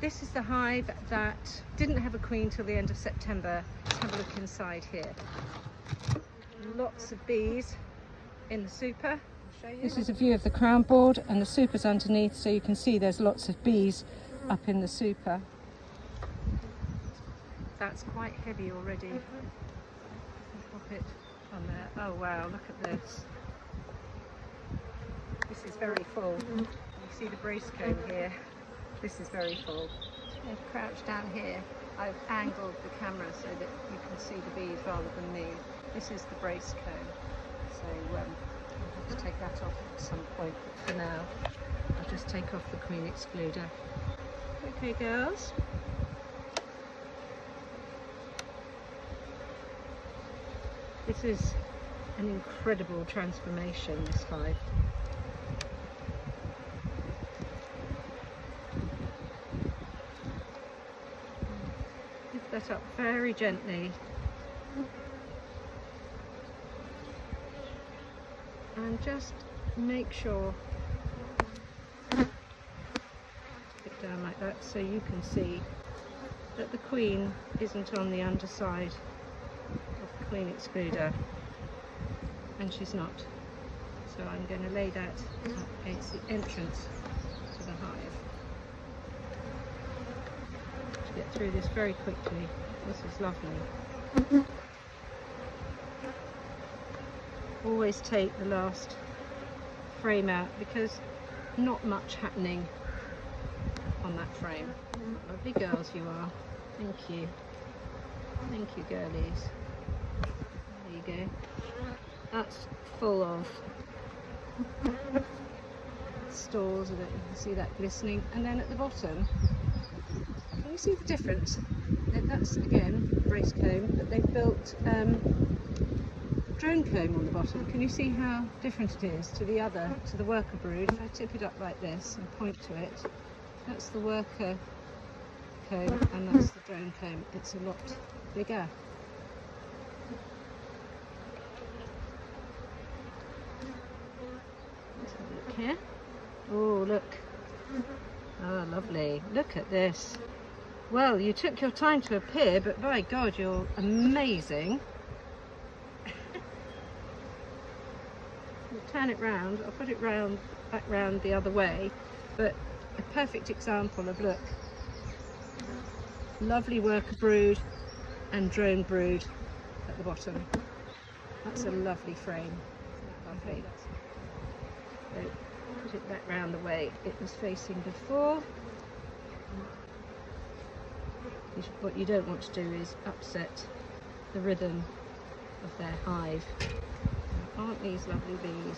This is the hive that didn't have a queen till the end of September. Let's have a look inside here. Lots of bees in the super. This is a view of the crown board, and the super's underneath, so you can see there's lots of bees up in the super. That's quite heavy already. Pop it on there. Oh wow, look at this. This is very full. You see the brace comb here. This is very full. I've crouched down here. I've angled the camera so that you can see the bees rather than me. This is the brace comb. So I'll have to take that off at some point. But for now, I'll just take off the queen excluder. Okay, girls. This is an incredible transformation, this hive. Lift that up very gently. And just make sure, put it down like that so you can see that the queen isn't on the underside of the queen excluder, and she's not. So I'm going to lay that up against the entrance to the hive. To get through this very quickly. This is lovely. Always take the last frame out because not much happening on that frame. Lovely girls you are. Thank you. Thank you, girlies. There you go. That's full of stores, and you can see that glistening. And then at the bottom, can you see the difference? That's again brace comb, but they've built drone comb on the bottom. Can you see how different it is to the worker brood? If I tip it up like this and point to it, that's the worker comb and that's the drone comb. It's a lot bigger. Let's have a look here. Oh, look. Oh, lovely. Look at this. Well, you took your time to appear, but by God, you're amazing. Turn it round. I'll put it back round the other way, but a perfect example of, look, lovely worker brood and drone brood at the bottom. That's a lovely frame. Lovely. So put it back round the way it was facing before. What you don't want to do is upset the rhythm of their hive. Aren't these lovely bees?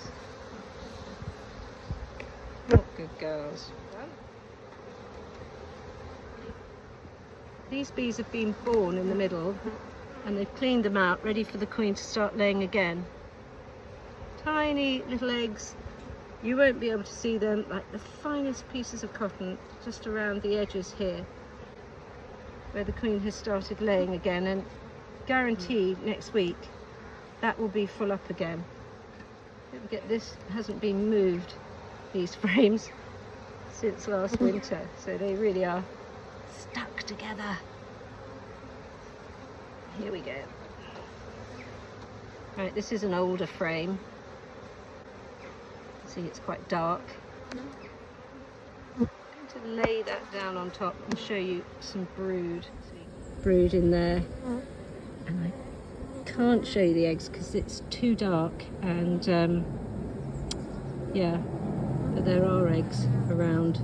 What good girls. These bees have been born in the middle and they've cleaned them out, ready for the queen to start laying again. Tiny little eggs. You won't be able to see them, like the finest pieces of cotton just around the edges here, where the queen has started laying again, and guaranteed next week that will be full up again. Don't forget, this hasn't been moved, these frames, since last winter, so they really are stuck together. Here we go. Right, this is an older frame. See, it's quite dark. I'm going to lay that down on top and show you some brood. See, brood in there, and I can't show you the eggs because it's too dark, and yeah, but there are eggs around,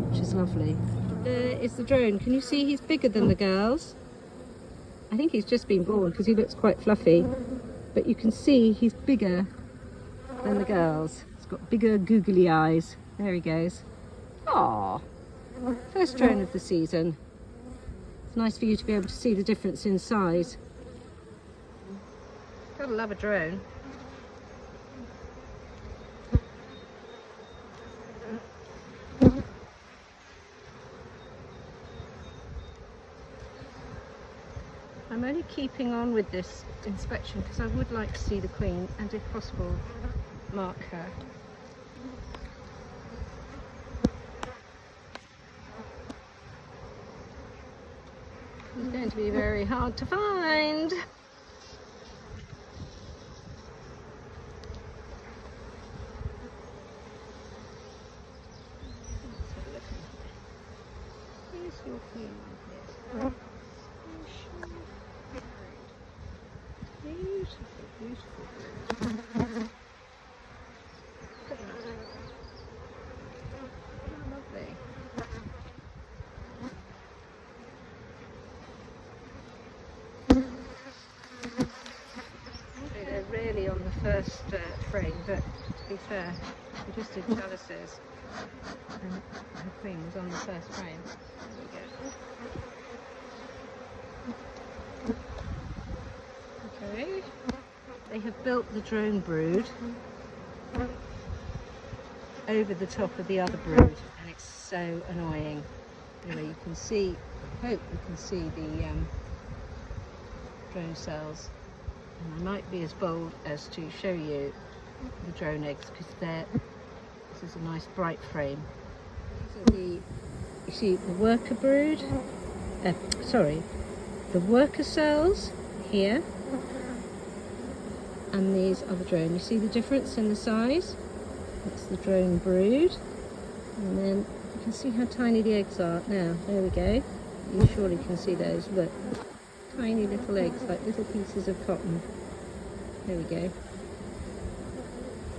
which is lovely. There is the drone. Can you see he's bigger than the girls? I think he's just been born because he looks quite fluffy, but you can see he's bigger than the girls. He's got bigger googly eyes. There he goes. Aww, first drone of the season. It's nice for you to be able to see the difference in size. Gotta love a drone. I'm only keeping on with this inspection because I would like to see the queen and, if possible, mark her. It's going to be very hard to find. Here's your queen. Beautiful, beautiful bird. Lovely. They're really on the first frame, but to be fair, we just did chalices and the queen was on the first frame. There we go. Okay. They have built the drone brood over the top of the other brood, and it's so annoying. Anyway, you can see, I hope you can see the drone cells. And I might be as bold as to show you the drone eggs, because this is a nice bright frame. So you see the worker brood, the worker cells here, and these are the drone. You see the difference in the size? That's the drone brood, and then you can see how tiny the eggs are. Now, there we go. You surely can see those. Look, tiny little eggs, like little pieces of cotton. There we go.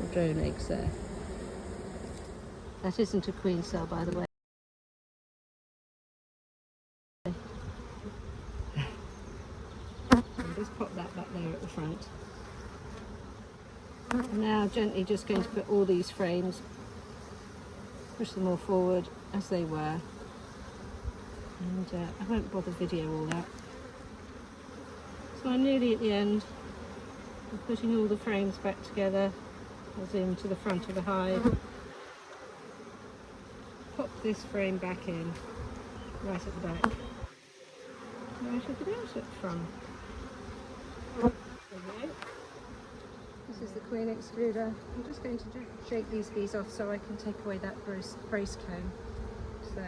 The drone eggs there. That isn't a queen cell, by the way. Just pop that back there at the front. I'm now gently just going to put all these frames, push them all forward as they were, and I won't bother video all that. So I'm nearly at the end. I'm putting all the frames back together. I'll zoom to the front of the hive. Pop this frame back in, right at the back, right at the front. There we go. This is the queen excluder. I'm just going to shake these bees off so I can take away that brace comb. So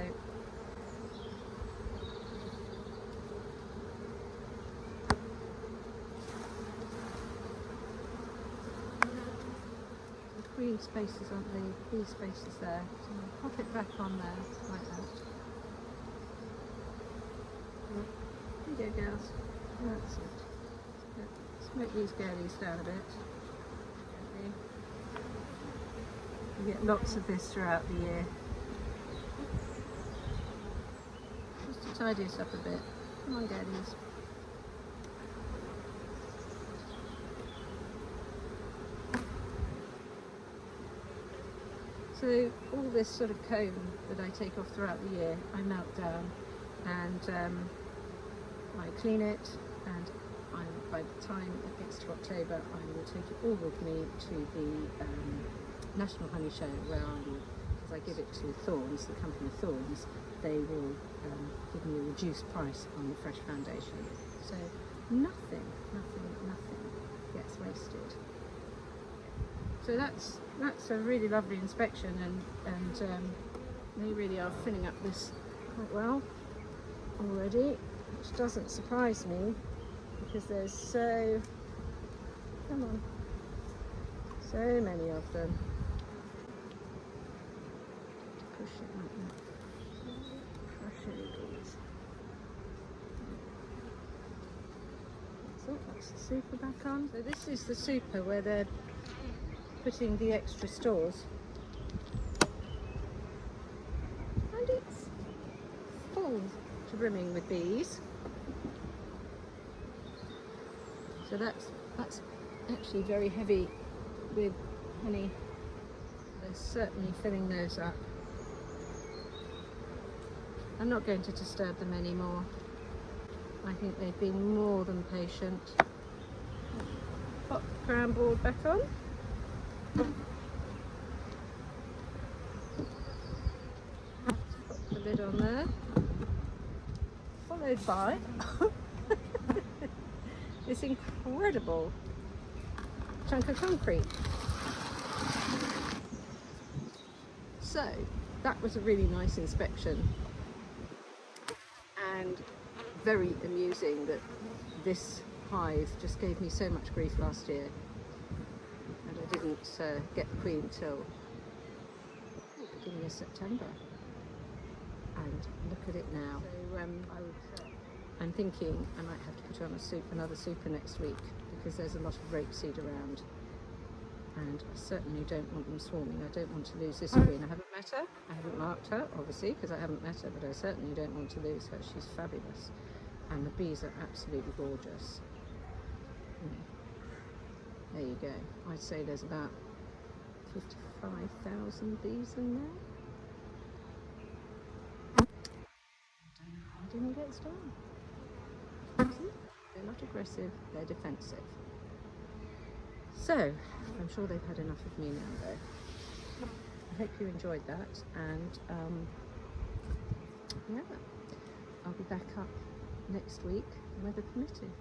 the queen spaces aren't the bee spaces there. So I'll pop it back on there like that. There you go, girls. That's it. Let's make these girlies down a bit. You get lots of this throughout the year. Just to tidy us up a bit. Come on, girlies. So all this sort of comb that I take off throughout the year, I melt down and I clean it, and by the time it gets to October, I will take it all with me to the National Honey Show, where as I give it to Thorns, the company Thorns, they will give me a reduced price on the fresh foundation. So nothing gets wasted. So that's a really lovely inspection, and they really are filling up this quite well already, which doesn't surprise me because there's so many of them. Push it like that. Crush it, please. So that's the super back on. So this is the super where they're putting the extra stores, and it's full to brimming with bees. So that's actually very heavy with honey. They're certainly filling those up. I'm not going to disturb them anymore. I think they've been more than patient. Pop the crown board back on. Pop the lid on there. Followed by this incredible chunk of concrete. So that was a really nice inspection and very amusing that this hive just gave me so much grief last year, and I didn't get the queen till beginning of September. And look at it now. So I'm thinking I might have to put on another super next week, because there's a lot of rapeseed around, and I certainly don't want them swarming. I don't want to lose this queen. I haven't met her, I haven't marked her obviously because I haven't met her, but I certainly don't want to lose her. She's fabulous, and the bees are absolutely gorgeous. There you go. I'd say there's about 55,000 bees in there. I didn't get stung. See? They're not aggressive, they're defensive. So, I'm sure they've had enough of me now though. I hope you enjoyed that, and yeah, I'll be back up next week, weather permitting.